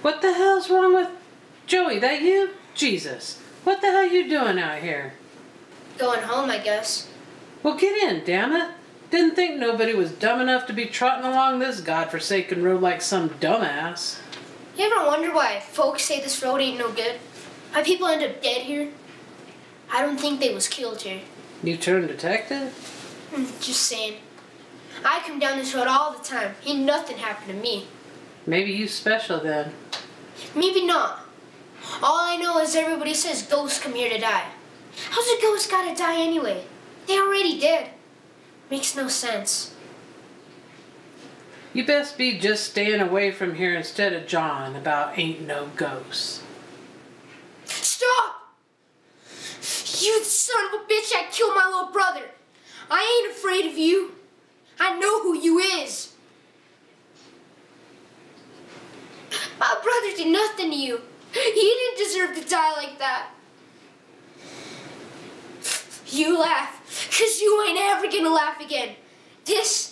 What the hell's wrong with Joey? That you? Jesus. What the hell you doing out here? Going home, I guess. Well, get in, damn it. Didn't think nobody was dumb enough to be trotting along this godforsaken road like some dumbass. You ever wonder why folks say this road ain't no good? Why people end up dead here? I don't think they was killed here. You turned detective? Just saying. I come down this road all the time. Ain't nothing happened to me. Maybe you special then. Maybe not. All I know is everybody says ghosts come here to die. How's a ghost gotta die anyway? They already dead. Makes no sense. You best be just staying away from here instead of jawing about ain't no ghosts. Stop! You son of a bitch, I killed my little brother. I ain't afraid of you. I know who you is. My brother did nothing to you. He didn't deserve to die like that. You laugh, 'cause you ain't ever gonna laugh again. This